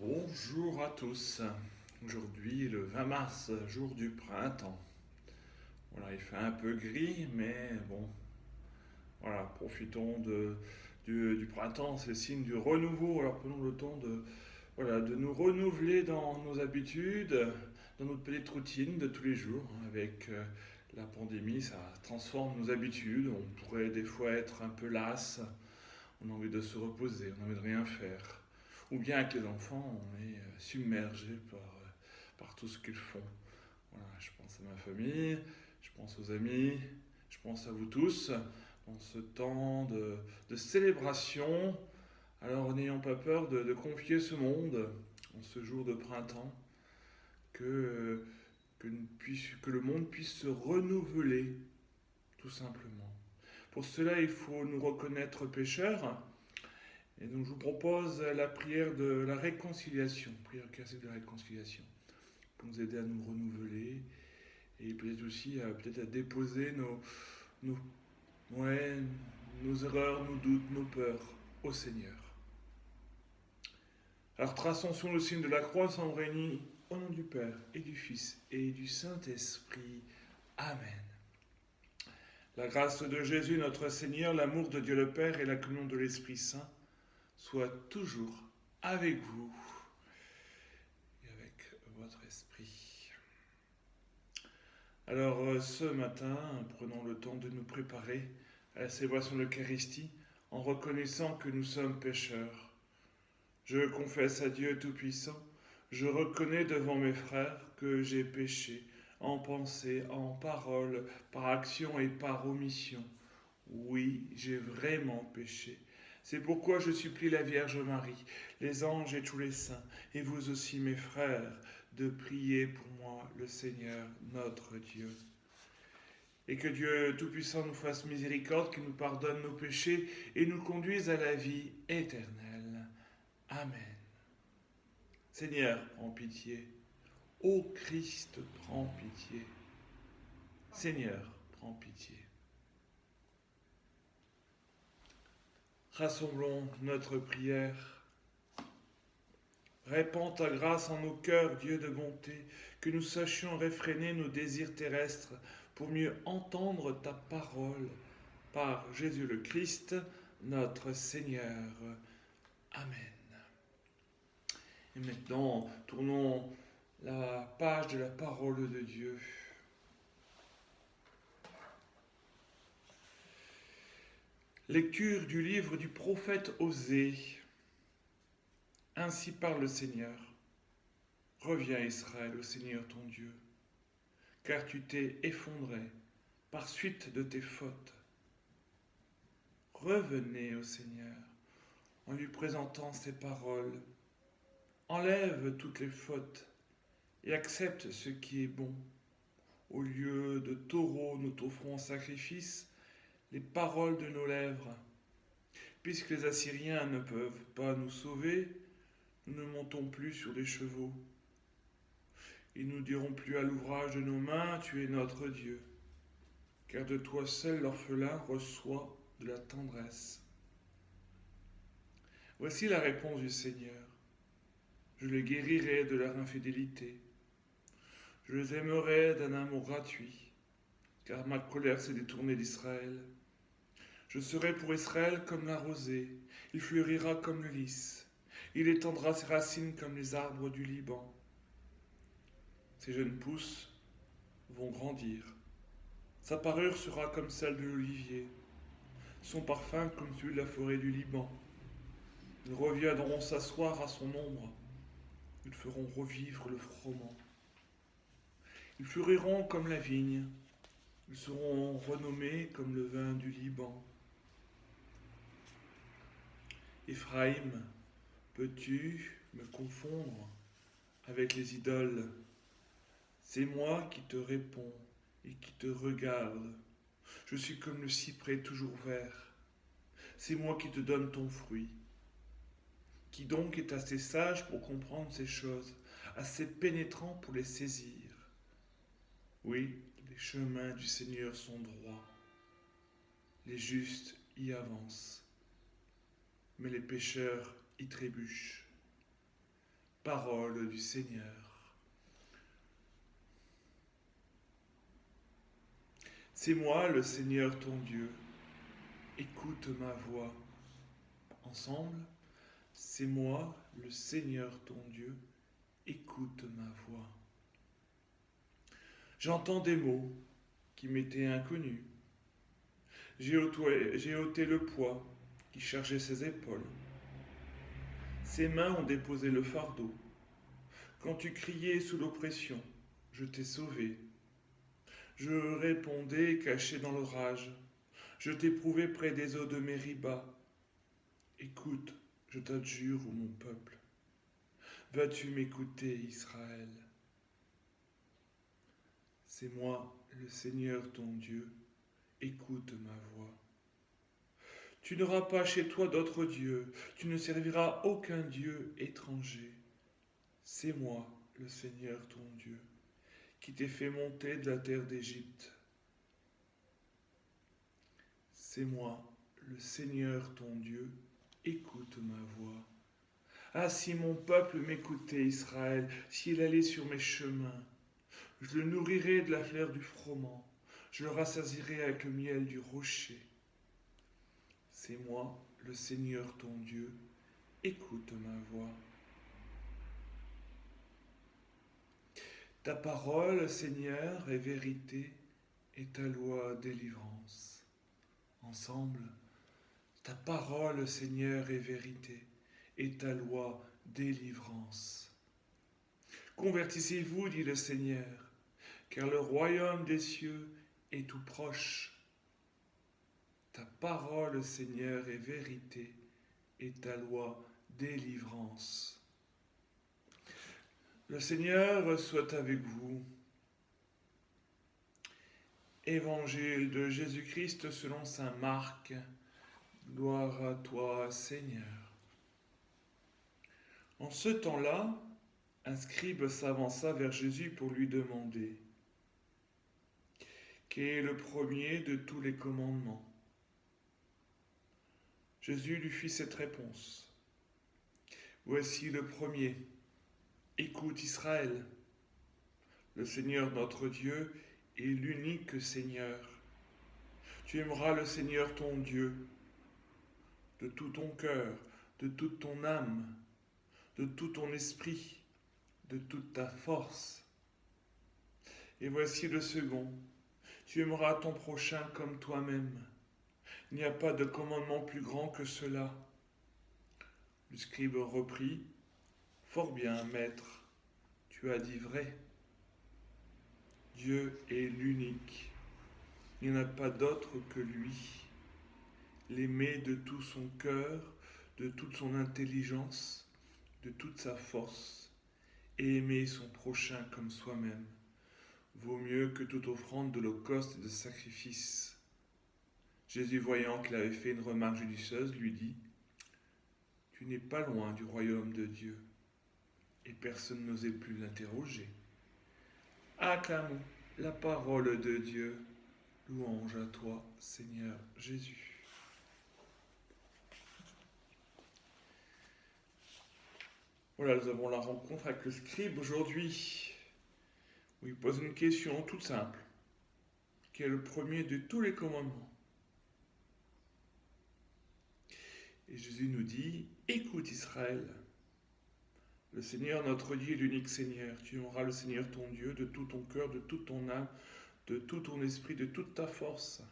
Bonjour à tous. Aujourd'hui, le 20 mars, jour du printemps. Voilà, il fait un peu gris, mais bon, voilà, profitons du printemps, c'est le signe du renouveau. Alors prenons le temps de nous renouveler dans nos habitudes, dans notre petite routine de tous les jours. Avec la pandémie, ça transforme nos habitudes. On pourrait des fois être un peu las, on a envie de se reposer, on a envie de rien faire. Ou bien avec les enfants, on est submergé par tout ce qu'ils font. Voilà, je pense à ma famille, je pense aux amis, je pense à vous tous, dans ce temps de célébration. Alors n'ayons pas peur de confier ce monde, en ce jour de printemps, que, que le monde puisse se renouveler, tout simplement. Pour cela, il faut nous reconnaître pécheurs. Et donc je vous propose la prière de la réconciliation, prière classique de la réconciliation, pour nous aider à nous renouveler et peut-être aussi peut-être à déposer nos, ouais, nos erreurs, nos doutes, nos peurs au Seigneur. Alors traçons sur le signe de la croix, sans réunir au nom du Père et du Fils et du Saint-Esprit. Amen. La grâce de Jésus notre Seigneur, l'amour de Dieu le Père et la communion de l'Esprit Saint soient toujours avec vous et avec votre esprit. Alors ce matin, prenons le temps de nous préparer à la célébration de l'Eucharistie en reconnaissant que nous sommes pécheurs. Je confesse à Dieu Tout-Puissant, je reconnais devant mes frères que j'ai péché en pensée, en parole, par action et par omission. Oui, j'ai vraiment péché. C'est pourquoi je supplie la Vierge Marie, les anges et tous les saints, et vous aussi mes frères, de prier pour moi le Seigneur notre Dieu. Et que Dieu Tout-Puissant nous fasse miséricorde, qu'il nous pardonne nos péchés et nous conduise à la vie éternelle. Amen. Seigneur, prends pitié. Ô Christ, prends pitié. Seigneur, prends pitié. Rassemblons notre prière. Répands ta grâce en nos cœurs, Dieu de bonté, que nous sachions réfréner nos désirs terrestres pour mieux entendre ta parole. Par Jésus le Christ, notre Seigneur. Amen. Et maintenant, tournons la page de la parole de Dieu. Lecture du livre du prophète Osée. Ainsi parle le Seigneur. Reviens Israël au Seigneur ton Dieu, car tu t'es effondré par suite de tes fautes. Revenez au Seigneur en lui présentant ses paroles. Enlève toutes les fautes et accepte ce qui est bon. Au lieu de taureaux, nous t'offrons en sacrifice les paroles de nos lèvres. Puisque les Assyriens ne peuvent pas nous sauver, nous ne montons plus sur les chevaux. Ils ne nous diront plus à l'ouvrage de nos mains, tu es notre Dieu. Car de toi seul l'orphelin reçoit de la tendresse. Voici la réponse du Seigneur. Je les guérirai de leur infidélité. Je les aimerai d'un amour gratuit, car ma colère s'est détournée d'Israël. Je serai pour Israël comme la rosée, il fleurira comme le lys, il étendra ses racines comme les arbres du Liban. Ses jeunes pousses vont grandir. Sa parure sera comme celle de l'olivier, son parfum comme celui de la forêt du Liban. Ils reviendront s'asseoir à son ombre, ils feront revivre le froment. Ils fleuriront comme la vigne, ils seront renommés comme le vin du Liban. Éphraïm, peux-tu me confondre avec les idoles? C'est moi qui te réponds et qui te regarde. Je suis comme le cyprès toujours vert. C'est moi qui te donne ton fruit. Qui donc est assez sage pour comprendre ces choses, assez pénétrant pour les saisir? Oui, les chemins du Seigneur sont droits. Les justes y avancent, mais les pécheurs y trébuchent. Parole du Seigneur. C'est moi le Seigneur ton Dieu, écoute ma voix. Ensemble, c'est moi le Seigneur ton Dieu, écoute ma voix. J'entends des mots qui m'étaient inconnus. J'ai ôté le poids qui chargeait ses épaules. Ses mains ont déposé le fardeau. Quand tu criais sous l'oppression, je t'ai sauvé. Je répondais caché dans l'orage. Je t'éprouvais près des eaux de Mériba. Écoute, je t'adjure, ô mon peuple. Vas-tu m'écouter, Israël? C'est moi, le Seigneur ton Dieu. Écoute ma voix. Tu n'auras pas chez toi d'autre Dieu. Tu ne serviras aucun Dieu étranger. C'est moi, le Seigneur ton Dieu, qui t'ai fait monter de la terre d'Égypte. C'est moi, le Seigneur ton Dieu, écoute ma voix. Ah, si mon peuple m'écoutait, Israël, s'il allait sur mes chemins, je le nourrirais de la fleur du froment, je le rassasirais avec le miel du rocher. C'est moi, le Seigneur ton Dieu, écoute ma voix. Ta parole, Seigneur, est vérité et ta loi délivrance. Ensemble, ta parole, Seigneur, est vérité et ta loi délivrance. Convertissez-vous, dit le Seigneur, car le royaume des cieux est tout proche. Ta parole, Seigneur, est vérité et ta loi délivrance. Le Seigneur soit avec vous. Évangile de Jésus-Christ selon saint Marc. Gloire à toi, Seigneur. En ce temps-là, un scribe s'avança vers Jésus pour lui demander « Quel est le premier de tous les commandements ?» Jésus lui fit cette réponse. « Voici le premier. Écoute Israël. Le Seigneur notre Dieu est l'unique Seigneur. Tu aimeras le Seigneur ton Dieu de tout ton cœur, de toute ton âme, de tout ton esprit, de toute ta force. Et voici le second. Tu aimeras ton prochain comme toi-même. Il n'y a pas de commandement plus grand que cela. » Le scribe reprit. « Fort bien, maître, tu as dit vrai. Dieu est l'unique. Il n'y en a pas d'autre que lui. L'aimer de tout son cœur, de toute son intelligence, de toute sa force, et aimer son prochain comme soi-même, vaut mieux que toute offrande d'holocauste et de sacrifice. » Jésus, voyant qu'il avait fait une remarque judicieuse, lui dit « Tu n'es pas loin du royaume de Dieu. » Et personne n'osait plus l'interroger. Acclamons la parole de Dieu. Louange à toi, Seigneur Jésus. Voilà, nous avons la rencontre avec le scribe aujourd'hui, où il pose une question toute simple, qui est le premier de tous les commandements. Et Jésus nous dit, écoute Israël, le Seigneur notre Dieu est l'unique Seigneur. Tu aimeras le Seigneur ton Dieu de tout ton cœur, de toute ton âme, de tout ton esprit, de toute ta force.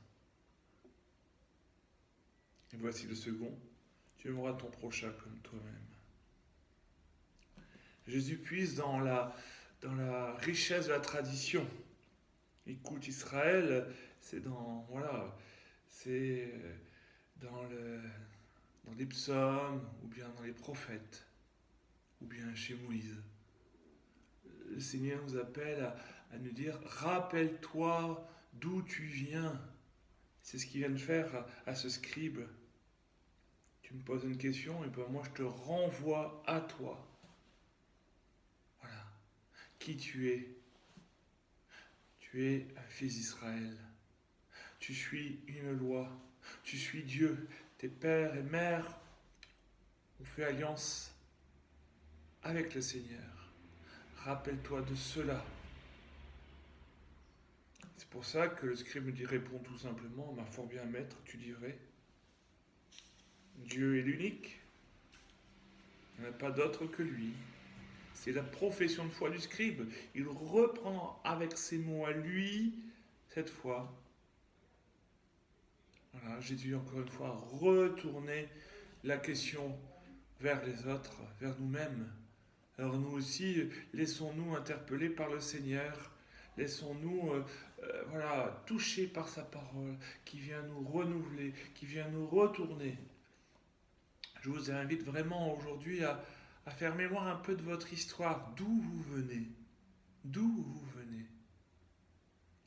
Et voici le second, tu aimeras ton prochain comme toi-même. Jésus puise dans la richesse de la tradition. Écoute Israël, c'est dans les psaumes, ou bien dans les prophètes, ou bien chez Moïse. Le Seigneur nous appelle à nous dire, rappelle-toi d'où tu viens. C'est ce qu'il vient de faire à ce scribe. Tu me poses une question, et ben moi je te renvoie à toi. Voilà. Qui tu es? Tu es un fils d'Israël. Tu suis une loi. Tu suis Dieu. Tes pères et mères ont fait alliance avec le Seigneur. Rappelle-toi de cela. C'est pour ça que le scribe me répond tout simplement, ma fort bien maître, tu dirais, Dieu est l'unique, il n'y en a pas d'autre que lui. C'est la profession de foi du scribe. Il reprend avec ses mots à lui, cette fois. Voilà, Jésus, encore une fois, a retourné la question vers les autres, vers nous-mêmes. Alors nous aussi, laissons-nous interpeller par le Seigneur. Laissons-nous toucher par sa parole qui vient nous renouveler, qui vient nous retourner. Je vous invite vraiment aujourd'hui à faire mémoire un peu de votre histoire, d'où vous venez. D'où vous venez.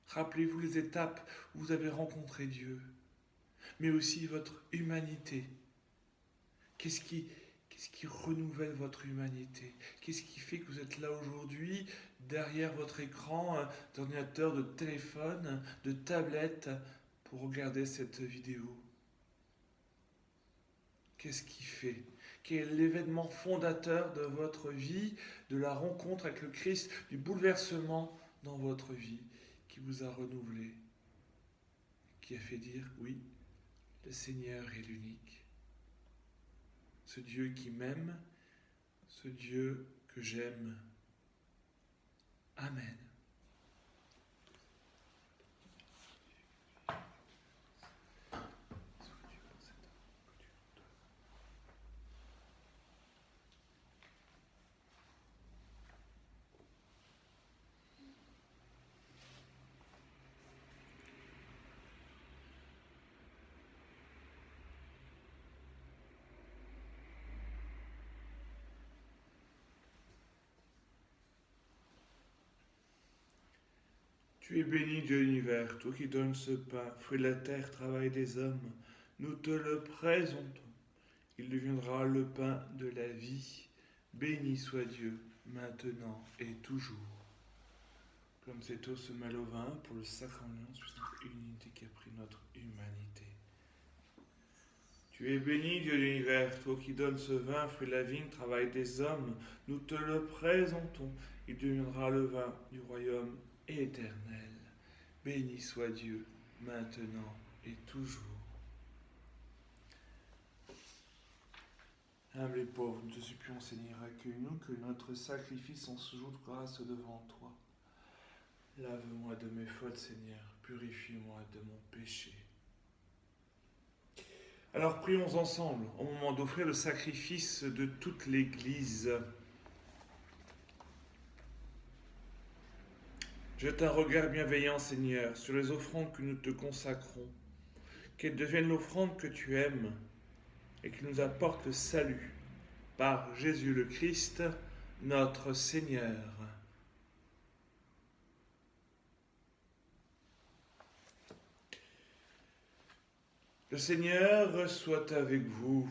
Rappelez-vous les étapes où vous avez rencontré Dieu, mais aussi votre humanité. Qu'est-ce qui renouvelle votre humanité? Qu'est-ce qui fait que vous êtes là aujourd'hui, derrière votre écran d'ordinateur, de téléphone, de tablette, pour regarder cette vidéo? Qu'est-ce qui fait? Quel est l'événement fondateur de votre vie, de la rencontre avec le Christ, du bouleversement dans votre vie, qui vous a renouvelé, qui a fait dire, oui, le Seigneur est l'unique. Ce Dieu qui m'aime, ce Dieu que j'aime. Amen. Tu es béni de l'univers, toi qui donnes ce pain, fruit de la terre, travail des hommes. Nous te le présentons. Il deviendra le pain de la vie. Béni soit Dieu, maintenant et toujours. Comme cette eau se mêle au vin pour le sacrement, c'est une unité qui a pris notre humanité. Tu es béni de l'univers, toi qui donnes ce vin, fruit de la vigne, travail des hommes. Nous te le présentons. Il deviendra le vin du royaume éternel. Béni soit Dieu, maintenant et toujours. Humble et pauvre, nous te supplions, Seigneur, accueille-nous, que notre sacrifice en ce jour de grâce devant toi. Lave-moi de mes fautes, Seigneur, purifie-moi de mon péché. Alors prions ensemble, au moment d'offrir le sacrifice de toute l'Église. Jette un regard bienveillant, Seigneur, sur les offrandes que nous te consacrons, qu'elles deviennent l'offrande que tu aimes et qui nous apporte le salut par Jésus le Christ, notre Seigneur. Le Seigneur soit avec vous.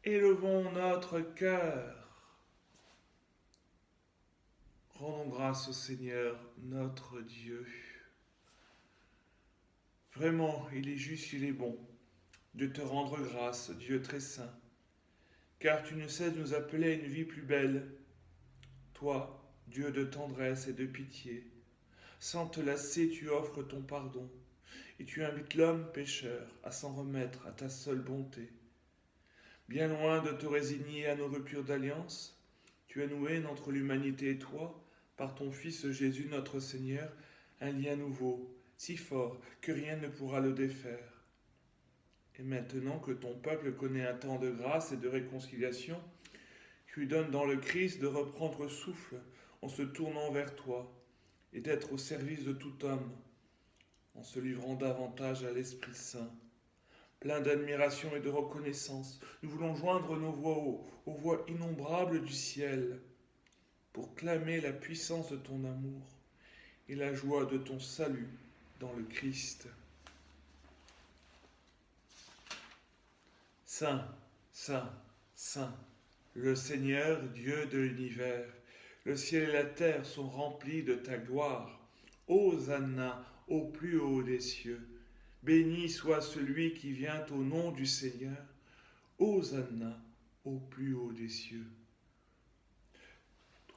Élevons notre cœur. Rendons grâce au Seigneur, notre Dieu. Vraiment, il est juste, il est bon de te rendre grâce, Dieu très saint, car tu ne cesses de nous appeler à une vie plus belle. Toi, Dieu de tendresse et de pitié, sans te lasser, tu offres ton pardon, et tu invites l'homme pécheur à s'en remettre à ta seule bonté. Bien loin de te résigner à nos ruptures d'alliance, tu as noué entre l'humanité et toi, par ton Fils Jésus notre Seigneur, un lien nouveau, si fort que rien ne pourra le défaire. Et maintenant que ton peuple connaît un temps de grâce et de réconciliation, tu lui donnes dans le Christ de reprendre souffle en se tournant vers toi et d'être au service de tout homme, en se livrant davantage à l'Esprit Saint. Plein d'admiration et de reconnaissance, nous voulons joindre nos voix aux voix innombrables du ciel pour clamer la puissance de ton amour et la joie de ton salut dans le Christ. Saint, Saint, Saint, le Seigneur, Dieu de l'univers, le ciel et la terre sont remplis de ta gloire. Hosanna au plus haut des cieux. Béni soit celui qui vient au nom du Seigneur. Hosanna au plus haut des cieux.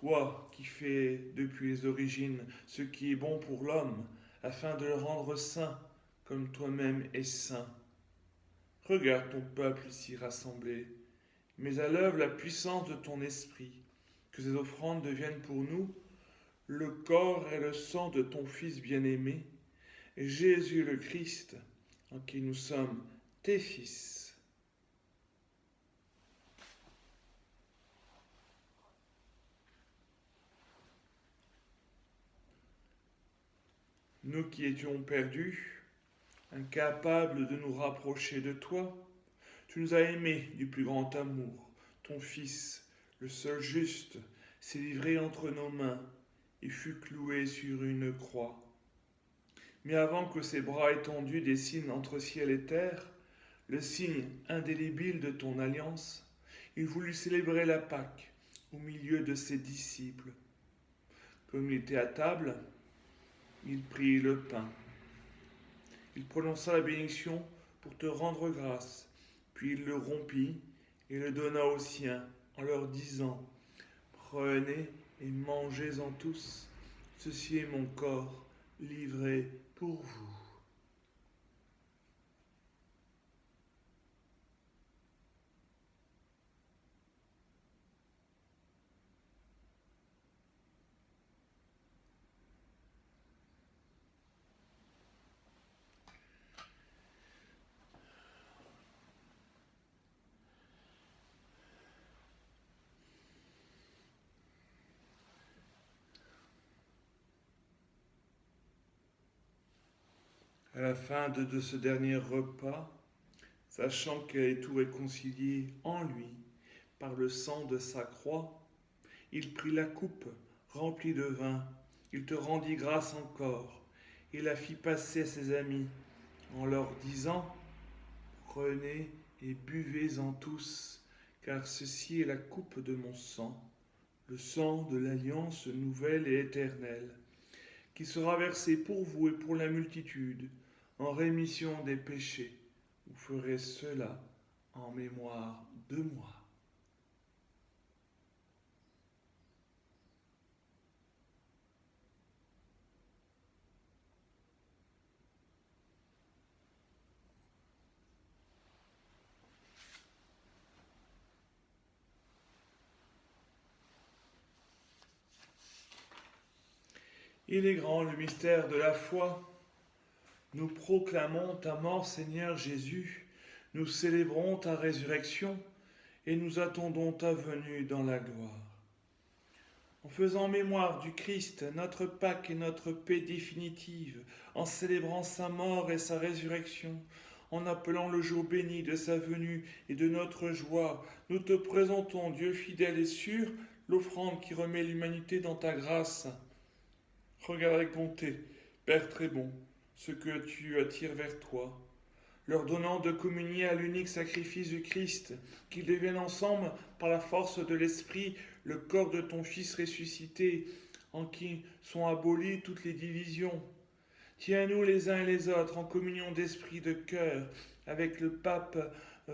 toi qui fais depuis les origines ce qui est bon pour l'homme, afin de le rendre saint, comme toi-même es saint. Regarde ton peuple ici rassemblé, mets à l'œuvre la puissance de ton esprit, que ces offrandes deviennent pour nous le corps et le sang de ton Fils bien-aimé, Jésus le Christ, en qui nous sommes tes fils. Nous qui étions perdus, incapables de nous rapprocher de toi, tu nous as aimés du plus grand amour. Ton Fils, le seul juste, s'est livré entre nos mains et fut cloué sur une croix. Mais avant que ses bras étendus dessinent entre ciel et terre le signe indélébile de ton alliance, il voulut célébrer la Pâque au milieu de ses disciples. Comme il était à table, il prit le pain. Il prononça la bénédiction pour te rendre grâce, puis il le rompit et le donna aux siens en leur disant : Prenez et mangez-en tous, ceci est mon corps livré pour vous. À la fin de ce dernier repas, sachant qu'elle est tout réconciliée en lui par le sang de sa croix, il prit la coupe remplie de vin, il te rendit grâce encore, et la fit passer à ses amis, en leur disant : Prenez et buvez-en tous, car ceci est la coupe de mon sang, le sang de l'alliance nouvelle et éternelle, qui sera versé pour vous et pour la multitude, en rémission des péchés. Vous ferez cela en mémoire de moi. Il est grand le mystère de la foi. Nous proclamons ta mort, Seigneur Jésus. Nous célébrons ta résurrection et nous attendons ta venue dans la gloire. En faisant mémoire du Christ, notre Pâque et notre paix définitive, en célébrant sa mort et sa résurrection, en appelant le jour béni de sa venue et de notre joie, nous te présentons, Dieu fidèle et sûr, l'offrande qui remet l'humanité dans ta grâce. Regarde avec bonté, Père très bon, ce que tu attires vers toi, leur donnant de communier à l'unique sacrifice du Christ, qu'ils deviennent ensemble, par la force de l'Esprit, le corps de ton Fils ressuscité, en qui sont abolies toutes les divisions. Tiens-nous les uns et les autres en communion d'esprit de cœur, avec le pape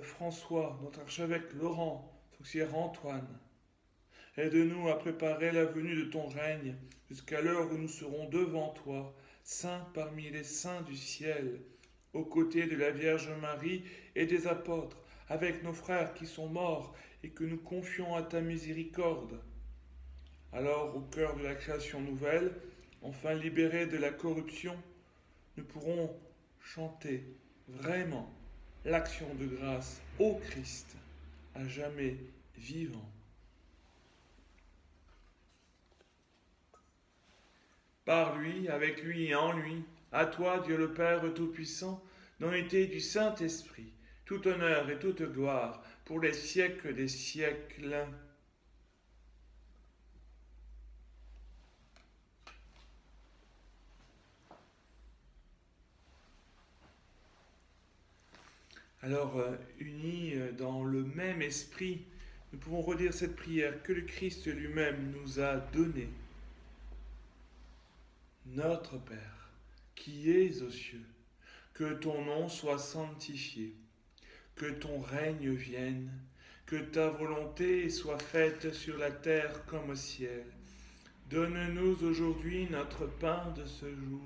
François, notre archevêque Laurent, son auxiliaire Antoine. Aide-nous à préparer la venue de ton règne, jusqu'à l'heure où nous serons devant toi, saints parmi les saints du ciel, aux côtés de la Vierge Marie et des apôtres, avec nos frères qui sont morts et que nous confions à ta miséricorde. Alors, au cœur de la création nouvelle, enfin libérés de la corruption, nous pourrons chanter vraiment l'action de grâce au Christ, à jamais vivant. Par lui, avec lui et en lui, à toi, Dieu le Père Tout-Puissant, dans l'unité du Saint-Esprit, tout honneur et toute gloire, pour les siècles des siècles. Alors, unis dans le même esprit, nous pouvons redire cette prière que le Christ lui-même nous a donnée. Notre Père, qui es aux cieux, que ton nom soit sanctifié, que ton règne vienne, que ta volonté soit faite sur la terre comme au ciel. Donne-nous aujourd'hui notre pain de ce jour.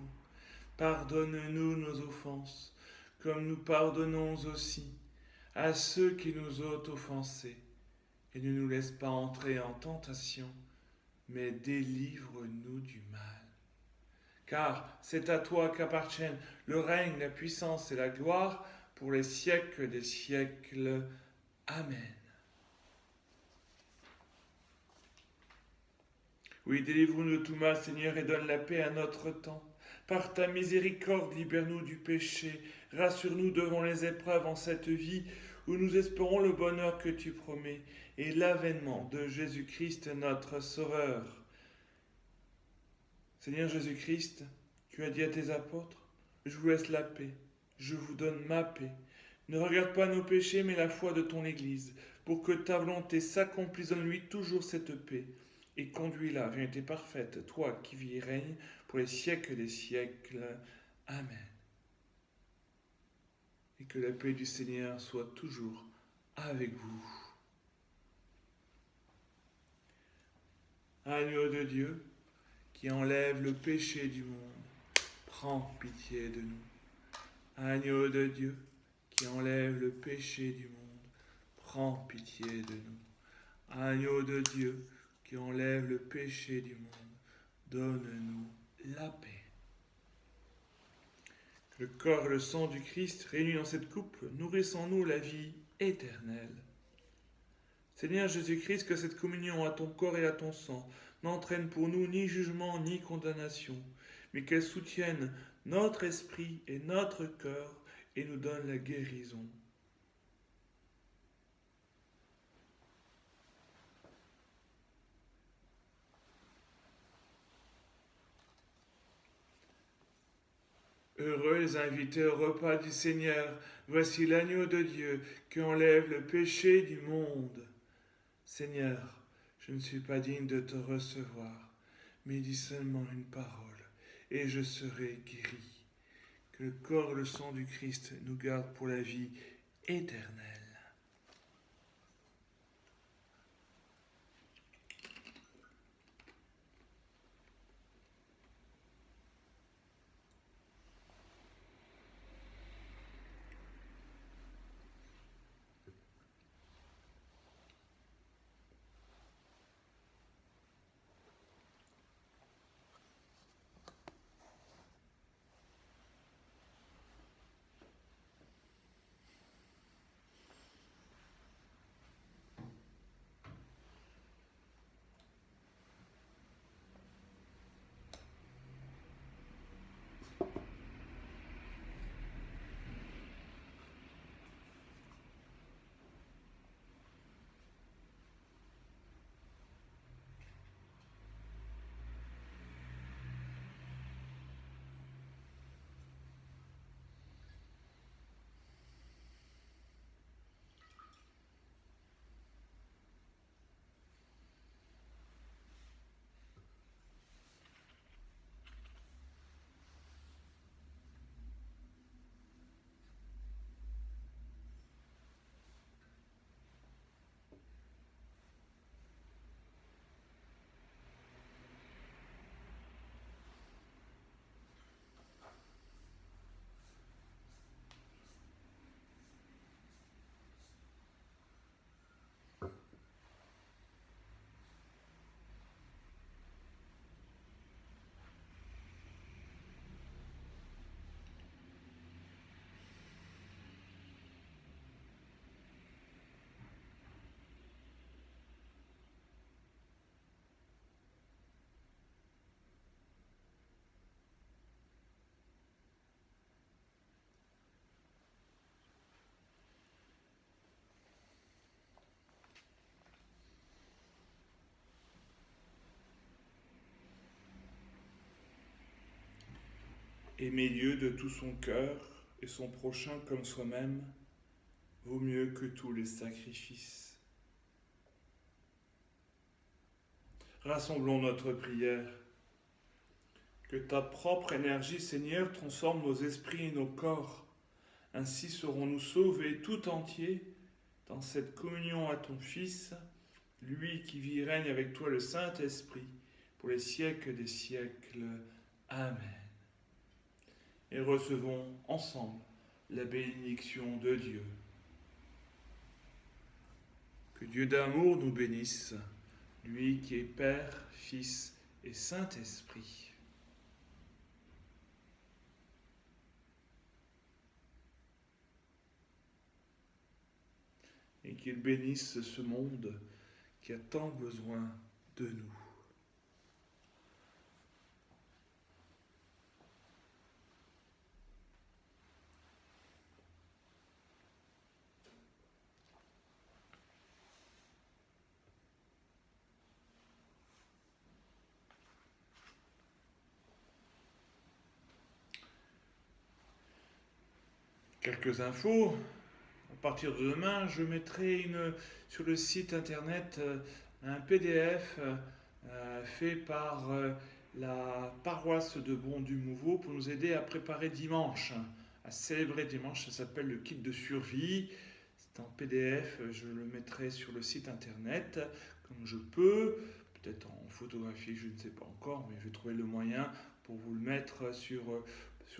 Pardonne-nous nos offenses, comme nous pardonnons aussi à ceux qui nous ont offensés. Et ne nous laisse pas entrer en tentation, mais délivre-nous du mal. Car c'est à toi qu'appartiennent le règne, la puissance et la gloire pour les siècles des siècles. Amen. Oui, délivre-nous de tout mal, Seigneur, et donne la paix à notre temps. Par ta miséricorde, libère-nous du péché, rassure-nous devant les épreuves en cette vie où nous espérons le bonheur que tu promets et l'avènement de Jésus-Christ, notre Sauveur. Seigneur Jésus-Christ, tu as dit à tes apôtres, je vous laisse la paix, je vous donne ma paix. Ne regarde pas nos péchés, mais la foi de ton Église, pour que ta volonté s'accomplisse en lui toujours cette paix. Et conduis-la vers une parfaite, toi qui vis et règnes pour les siècles des siècles. Amen. Et que la paix du Seigneur soit toujours avec vous. Agneau de Dieu, qui enlève le péché du monde, prends pitié de nous. Agneau de Dieu, qui enlève le péché du monde, prends pitié de nous. Agneau de Dieu, qui enlève le péché du monde, donne-nous la paix. Que le corps et le sang du Christ réunis dans cette coupe nourrissent en nous la vie éternelle. Seigneur Jésus-Christ, que cette communion à ton corps et à ton sang n'entraîne pour nous ni jugement ni condamnation, mais qu'elle soutienne notre esprit et notre cœur et nous donne la guérison. Heureux les invités au repas du Seigneur, voici l'agneau de Dieu qui enlève le péché du monde. Seigneur, je ne suis pas digne de te recevoir, mais dis seulement une parole, et je serai guéri. Que le corps et le sang du Christ nous gardent pour la vie éternelle. Aimer Dieu de tout son cœur et son prochain comme soi-même vaut mieux que tous les sacrifices. Rassemblons notre prière. Que ta propre énergie, Seigneur, transforme nos esprits et nos corps. Ainsi serons-nous sauvés tout entiers dans cette communion à ton Fils, lui qui vit et règne avec toi le Saint-Esprit, pour les siècles des siècles. Amen. Et recevons ensemble la bénédiction de Dieu. Que Dieu d'amour nous bénisse, lui qui est Père, Fils et Saint-Esprit. Et qu'il bénisse ce monde qui a tant besoin de nous. Quelques infos. À partir de demain, je mettrai sur le site internet un PDF fait par la paroisse de Bon-du-Mouveau pour nous aider à préparer dimanche, à célébrer dimanche. Ça s'appelle le kit de survie. C'est en PDF, je le mettrai sur le site internet comme je peux, peut-être en photographie, je ne sais pas encore, mais je vais trouver le moyen pour vous le mettre sur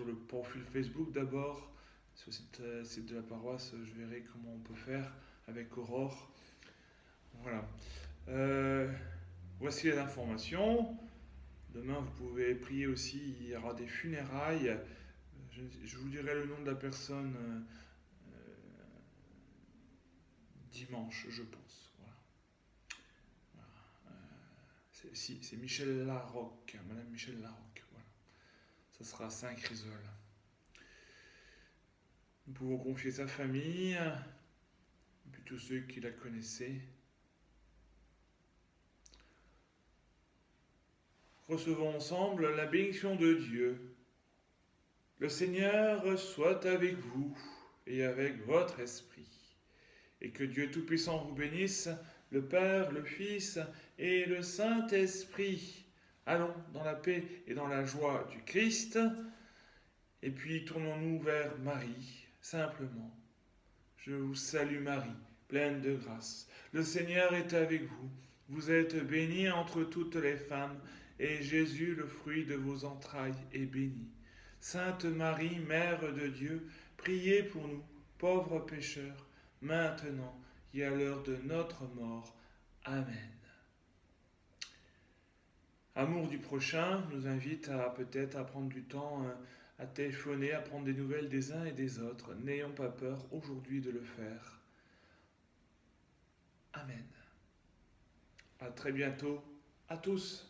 le profil Facebook d'abord. Sur cette site de la paroisse, je verrai comment on peut faire avec Aurore. Voilà. Voici les informations. Demain, vous pouvez prier aussi. Il y aura des funérailles. Je vous dirai le nom de la personne dimanche, je pense. Voilà. C'est Michel Larocque, Madame Michel Larocque. Voilà. Ça sera à Saint-Chrysole. Nous pouvons confier sa famille, et puis tous ceux qui la connaissaient. Recevons ensemble la bénédiction de Dieu. Le Seigneur soit avec vous et avec votre esprit. Et que Dieu Tout-Puissant vous bénisse, le Père, le Fils et le Saint-Esprit. Allons dans la paix et dans la joie du Christ. Et puis tournons-nous vers Marie, simplement. Je vous salue Marie, pleine de grâce. Le Seigneur est avec vous. Vous êtes bénie entre toutes les femmes, et Jésus, le fruit de vos entrailles, est béni. Sainte Marie, Mère de Dieu, priez pour nous, pauvres pécheurs, maintenant et à l'heure de notre mort. Amen. Amour du prochain nous invite peut-être à prendre du temps à téléphoner, à prendre des nouvelles des uns et des autres. N'ayons pas peur aujourd'hui de le faire. Amen. À très bientôt à tous.